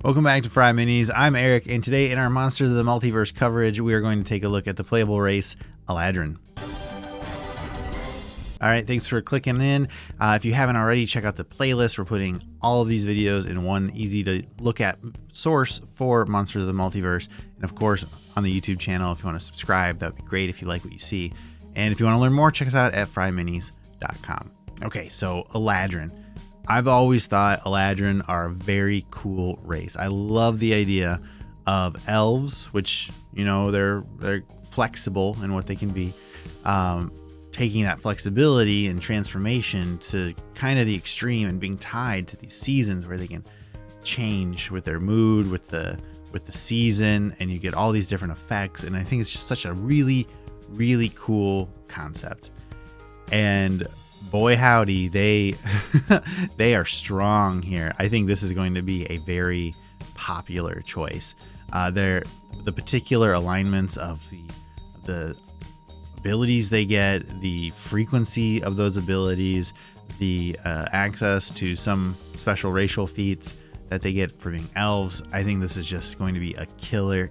Welcome back to FryMinis. I'm Eric, and today in our Monsters of the Multiverse coverage, we are going to take a look at the playable race, Eladrin. All right, thanks for clicking in. If you haven't already, check out the playlist. We're putting all of these videos in one easy to look at source for Monsters of the Multiverse. And of course, on the YouTube channel, if you want to subscribe, that would be great if you like what you see. And if you want to learn more, check us out at FryMinis.com. Okay, so Eladrin. I've always thought Eladrin are a very cool race. I love the idea of elves, which, you know, they're flexible in what they can be, taking that flexibility and transformation to kind of the extreme and being tied to these seasons where they can change with their mood, with the season, and you get all these different effects. And I think it's just such a really, really cool concept. And boy howdy, they they are strong here. I think this is going to be a very popular choice. The particular alignments of the abilities they get, the frequency of those abilities, the access to some special racial feats that they get for being elves. I think this is just going to be a killer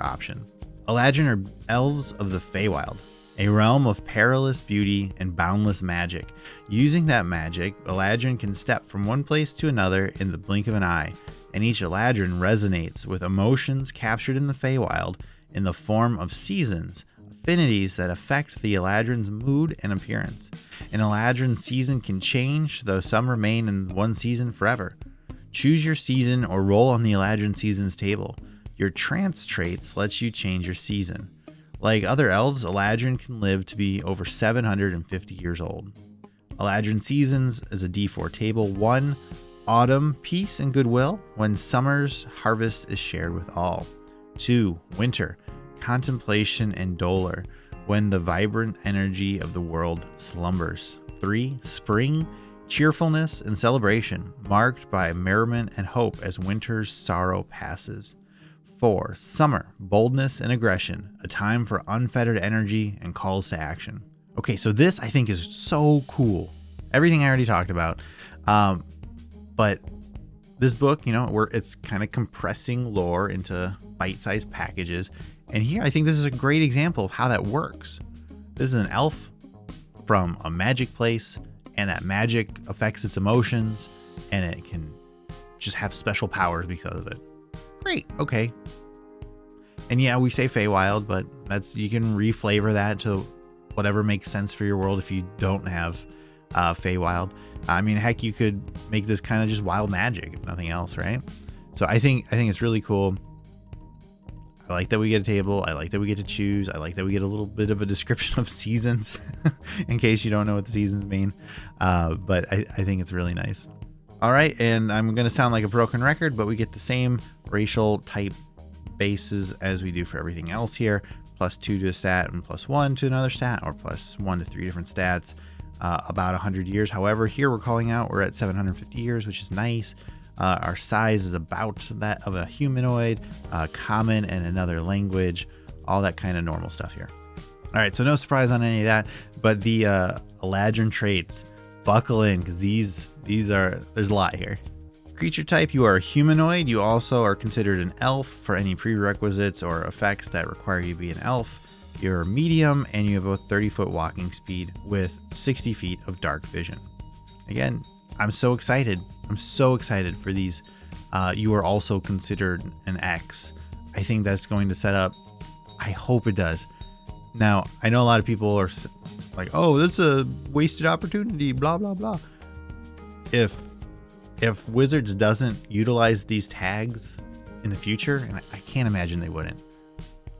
option. Eladrin are elves of the Feywild, a realm of perilous beauty and boundless magic. Using that magic, Eladrin can step from one place to another in the blink of an eye, and each Eladrin resonates with emotions captured in the Feywild in the form of seasons, affinities that affect the Eladrin's mood and appearance. An Eladrin season can change, though some remain in one season forever. Choose your season or roll on the Eladrin seasons table. Your Trance traits lets you change your season. Like other elves, Eladrin can live to be over 750 years old. Eladrin seasons is a D4 table. 1, autumn, peace and goodwill, when summer's harvest is shared with all. 2, winter, contemplation and dolor, when the vibrant energy of the world slumbers. 3, spring, cheerfulness and celebration, marked by merriment and hope as winter's sorrow passes. 4, summer, boldness and aggression, a time for unfettered energy and calls to action. Okay, so this I think is so cool. Everything I already talked about. But this book, you know, it's kind of compressing lore into bite-sized packages. And here I think this is a great example of how that works. This is an elf from a magic place, and that magic affects its emotions, and it can just have special powers because of it. Great. Okay. And yeah, we say Feywild, but you can reflavor that to whatever makes sense for your world if you don't have Feywild. I mean, heck, you could make this kind of just wild magic, if nothing else, right? So I think it's really cool. I like that we get a table. I like that we get to choose. I like that we get a little bit of a description of seasons in case you don't know what the seasons mean. But I think it's really nice. All right, and I'm going to sound like a broken record, but we get the same racial type bases as we do for everything else here. +2 to a stat and +1 to another stat, or +1 to 3 different stats, about 100 years. However, here we're at 750 years, which is nice. Our size is about that of a humanoid, common and another language, all that kind of normal stuff here. All right, so no surprise on any of that, but the Eladrin traits, buckle in, because there's a lot here. Creature type, you are a humanoid. You also are considered an elf for any prerequisites or effects that require you to be an elf. You're medium, and you have a 30-foot walking speed with 60 feet of dark vision. Again, I'm so excited. I'm so excited for these. You are also considered an X. I think that's going to set up. I hope it does. Now, I know a lot of people are like, oh, that's a wasted opportunity, blah, blah, blah. If Wizards doesn't utilize these tags in the future, and I can't imagine they wouldn't,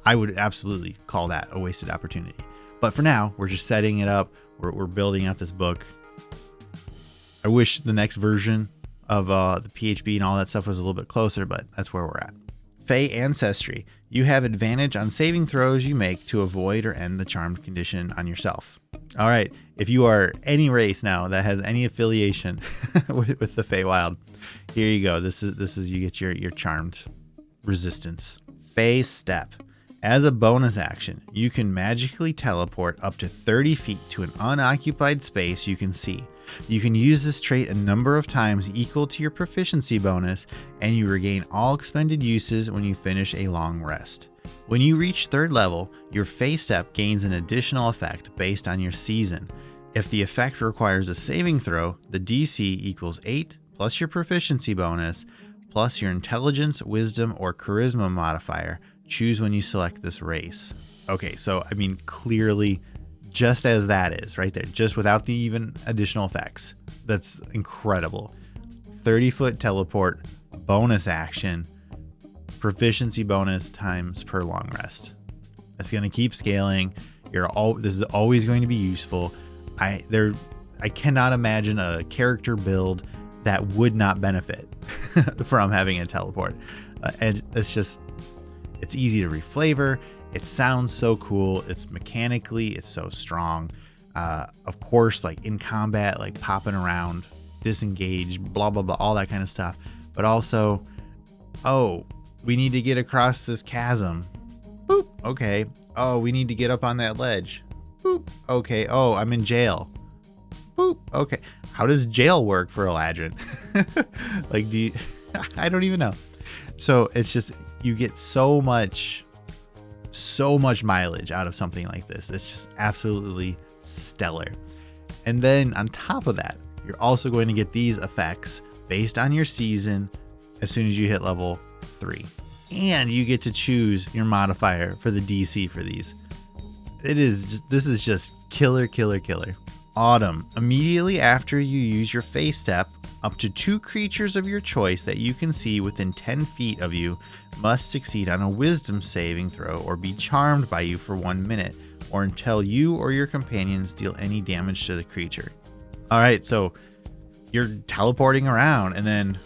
I would absolutely call that a wasted opportunity. But for now, we're just setting it up. We're building out this book. I wish the next version of the PHB and all that stuff was a little bit closer, but that's where we're at. Fey Ancestry. You have advantage on saving throws you make to avoid or end the charmed condition on yourself. All right, if you are any race now that has any affiliation with the Feywild, here you go. This is you get your charmed resistance. Fey Step. As a bonus action, you can magically teleport up to 30 feet to an unoccupied space you can see. You can use this trait a number of times equal to your proficiency bonus, and you regain all expended uses when you finish a long rest. When you reach 3rd level, your phase step gains an additional effect based on your season. If the effect requires a saving throw, the DC equals 8 plus your proficiency bonus plus your intelligence, wisdom, or charisma modifier. Choose when you select this race. Okay, so I mean, clearly, just as that is right there, just without the even additional effects. That's incredible. 30-foot teleport, bonus action, proficiency bonus times per long rest. That's going to keep scaling. This is always going to be useful. I cannot imagine a character build that would not benefit from having a teleport. And it's easy to reflavor. It sounds so cool. It's so strong. Of course, like in combat, like popping around, disengage, blah, blah, blah, all that kind of stuff. But also, oh, we need to get across this chasm. Boop. Okay. Oh, we need to get up on that ledge. Boop. Okay. Oh, I'm in jail. Boop. Okay. How does jail work for Eladrin? I don't even know. So it's just, you get so much mileage out of something like this. It's just absolutely stellar. And then on top of that, you're also going to get these effects based on your season as soon as you hit level 3. And you get to choose your modifier for the DC for these. This is just killer. Autumn. Immediately after you use your phase step, up to 2 creatures of your choice that you can see within 10 feet of you must succeed on a wisdom saving throw or be charmed by you for 1 minute, or until you or your companions deal any damage to the creature. All right, so you're teleporting around and then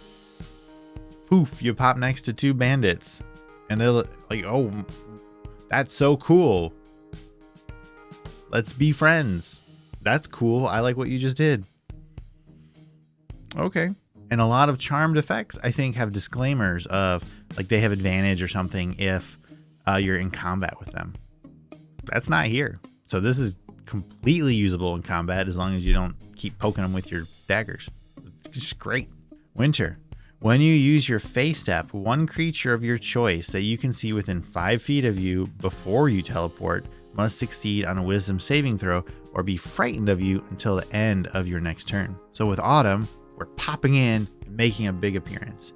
poof, you pop next to 2 bandits and they're like, oh, that's so cool. Let's be friends. That's cool. I like what you just did. Okay. And a lot of charmed effects, I think, have disclaimers of like they have advantage or something if you're in combat with them. That's not here. So this is completely usable in combat as long as you don't keep poking them with your daggers. It's just great. Winter. When you use your phase step, 1 creature of your choice that you can see within 5 feet of you before you teleport must succeed on a wisdom saving throw or be frightened of you until the end of your next turn. So with Autumn, we're popping in and making a big appearance.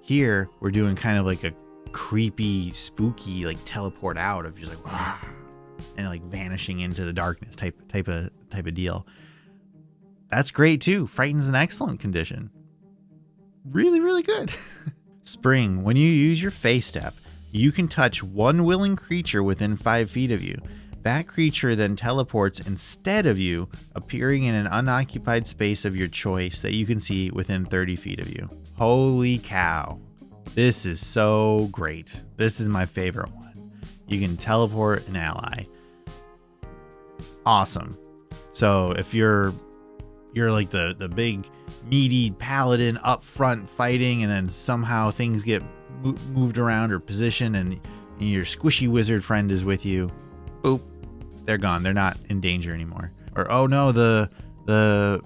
Here, we're doing kind of like a creepy, spooky, like teleport out of just like, wah, and like vanishing into the darkness type of deal. That's great too. Frighten's an excellent condition. Really good. Spring. When you use your phase step, you can touch 1 willing creature within 5 feet of you. That creature then teleports instead of you, appearing in an unoccupied space of your choice that you can see within 30 feet of you. Holy cow. This is so great. This is my favorite one. You can teleport an ally. Awesome. So if you're like the big meaty paladin up front fighting, and then somehow things get moved around or positioned, and your squishy wizard friend is with you, boop, they're gone. They're not in danger anymore. Or, oh no, the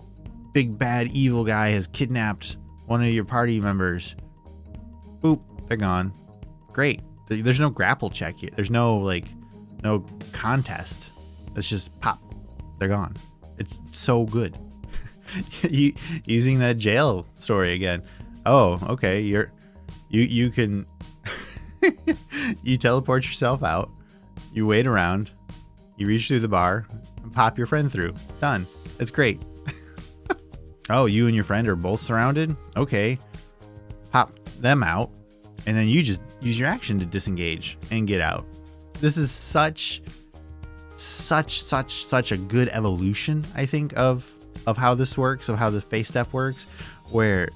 big bad evil guy has kidnapped one of your party members. Boop, they're gone. Great. There's no grapple check here. There's no contest. It's just pop. They're gone. It's so good. Using that jail story again. Oh, okay. You can you teleport yourself out. You wait around. You reach through the bar and pop your friend through. Done. It's great. Oh, you and your friend are both surrounded? Okay. Pop them out, and then you just use your action to disengage and get out. This is such a good evolution, I think, of how this works, of how the phase step works, where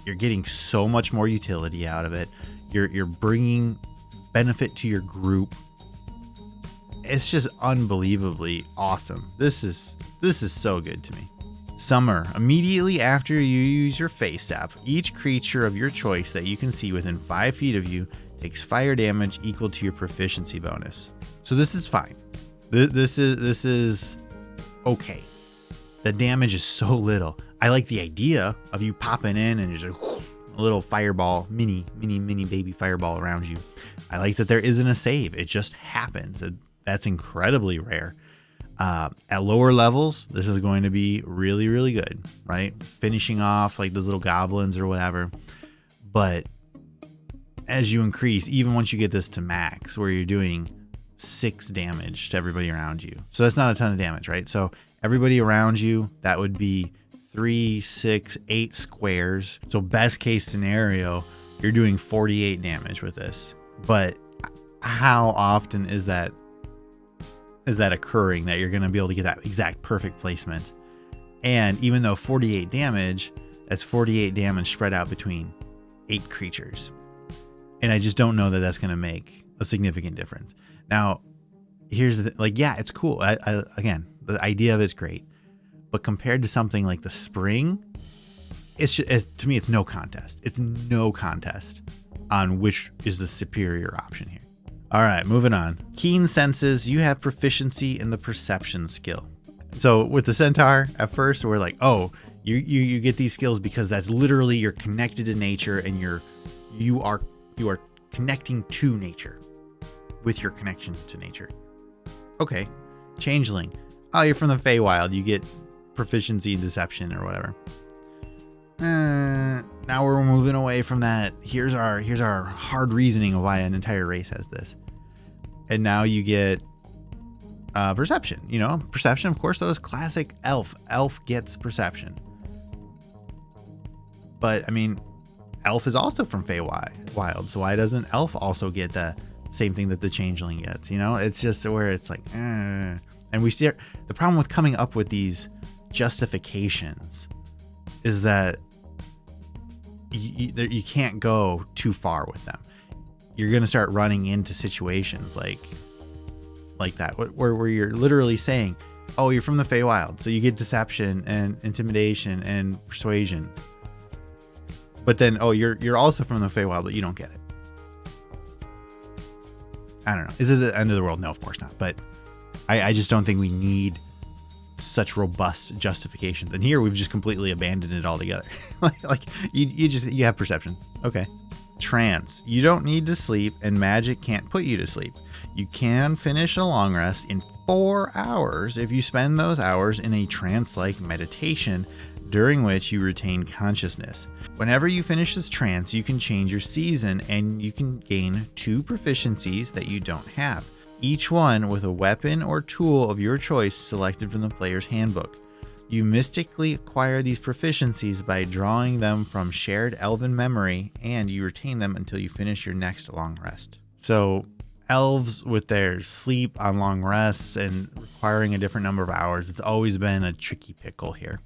you're getting so much more utility out of it. You're bringing benefit to your group. It's just unbelievably awesome. This is so good to me. Summer. Immediately after you use your phase step, each creature of your choice that you can see within 5 feet of you takes fire damage equal to your proficiency bonus. So this is fine. This is okay. The damage is so little. I like the idea of you popping in and just a little fireball, mini baby fireball around you. I like that there isn't a save. It just happens. That's incredibly rare. At lower levels, this is going to be really, really good, right? Finishing off like those little goblins or whatever. But as you increase, even once you get this to max, where you're doing 6 damage to everybody around you. So that's not a ton of damage, right? So everybody around you, that would be 3, 6, 8 squares. So best case scenario, you're doing 48 damage with this. But how often is that occurring, that you're going to be able to get that exact perfect placement? And even though 48 damage, that's 48 damage spread out between 8 creatures. And I just don't know that that's going to make a significant difference. Now, here's the like, yeah, it's cool. Again, the idea of it's great, but compared to something like the spring, to me, it's no contest. It's no contest on which is the superior option here. All right, moving on. Keen senses. You have proficiency in the perception skill. So with the centaur, at first we're like, oh, you get these skills because that's literally you're connected to nature and you are connecting to nature with your connection to nature. Okay, changeling. Oh, you're from the Feywild. You get proficiency in deception or whatever. Now we're moving away from that. Here's our hard reasoning of why an entire race has this. And now you get perception. You know, perception, of course, those classic elf. Elf gets perception. But I mean, elf is also from Feywild, so why doesn't elf also get the same thing that the changeling gets? You know, it's just where it's like, and the problem with coming up with these justifications is that you can't go too far with them. You're going to start running into situations like that, where you're literally saying, oh, you're from the Feywild, so you get deception and intimidation and persuasion. But then, oh, you're also from the Feywild, but you don't get it. I don't know. Is it the end of the world? No, of course not. But I just don't think we need such robust justifications. And here we've just completely abandoned it altogether. like you have perception. Okay. Trance. You don't need to sleep, and magic can't put you to sleep. You can finish a long rest in 4 hours if you spend those hours in a trance-like meditation during which you retain consciousness. Whenever you finish this trance, you can change your season and you can gain 2 proficiencies that you don't have, each one with a weapon or tool of your choice selected from the player's handbook. You mystically acquire these proficiencies by drawing them from shared elven memory, and you retain them until you finish your next long rest. So elves with their sleep on long rests and requiring a different number of hours, it's always been a tricky pickle here.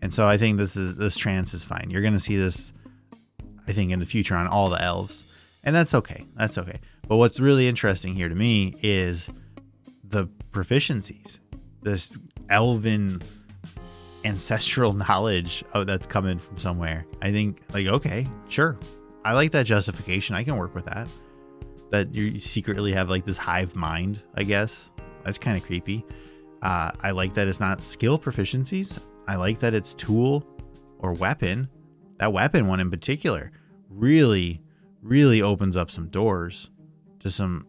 And so I think this trance is fine. You're going to see this, I think, in the future on all the elves. And that's okay. That's okay. But what's really interesting here to me is the proficiencies. This elven ancestral knowledge that's coming from somewhere. I think, like, okay, sure. I like that justification. I can work with that. That you secretly have like this hive mind, I guess. That's kind of creepy. I like that it's not skill proficiencies. I like that it's tool or weapon. That weapon one in particular really, really opens up some doors to some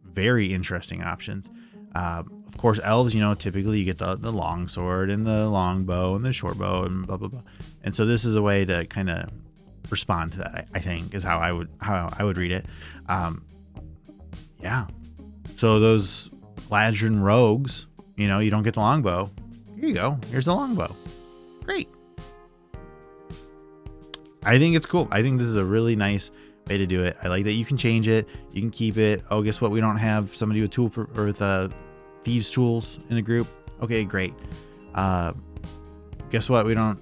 very interesting options. Of course, elves, you know, typically you get the long sword and the long bow and the short bow and blah, blah, blah. And so this is a way to kind of respond to that, I think, is how I would read it. Yeah. So those Eladrin rogues, you know, you don't get the longbow. Here you go. Here's the longbow. Great. I think it's cool. I think this is a really nice way to do it. I like that you can change it. You can keep it. Oh, guess what? We don't have somebody with with thieves tools in the group. Okay, great. Guess what? We don't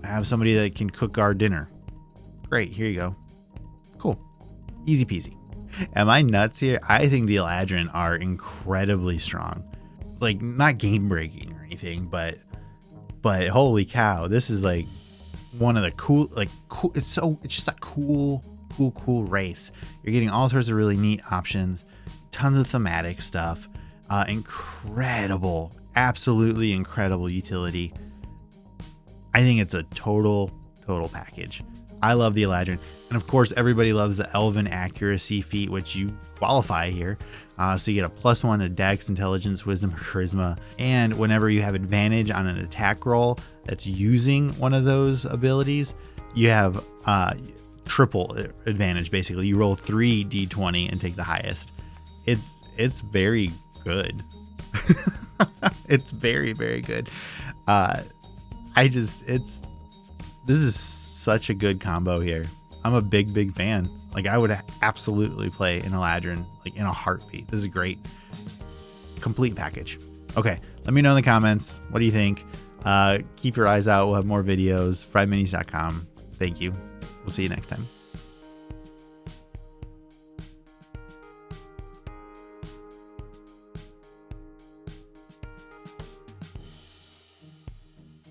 have somebody that can cook our dinner. Great. Here you go. Cool. Easy peasy. Am I nuts here? I think the Eladrin are incredibly strong. Like, not game breaking or anything, but holy cow, this is like one of the cool, it's just a cool cool race. You're getting all sorts of really neat options, tons of thematic stuff, incredible, absolutely incredible utility. I think it's a total package. I love the Eladrin. And of course, everybody loves the Elven accuracy feat, which you qualify here. So you get a +1 to Dex, Intelligence, Wisdom, or Charisma. And whenever you have advantage on an attack roll that's using one of those abilities, you have triple advantage. Basically, you roll 3 d20 and take the highest. It's very good. It's very good. This is such a good combo here. I'm a big fan. Like, I would absolutely play an Eladrin like in a heartbeat. This is a great complete package. Okay, let me know in the comments. What do you think? Keep your eyes out. We'll have more videos. FryMinis.com. Thank you. We'll see you next time.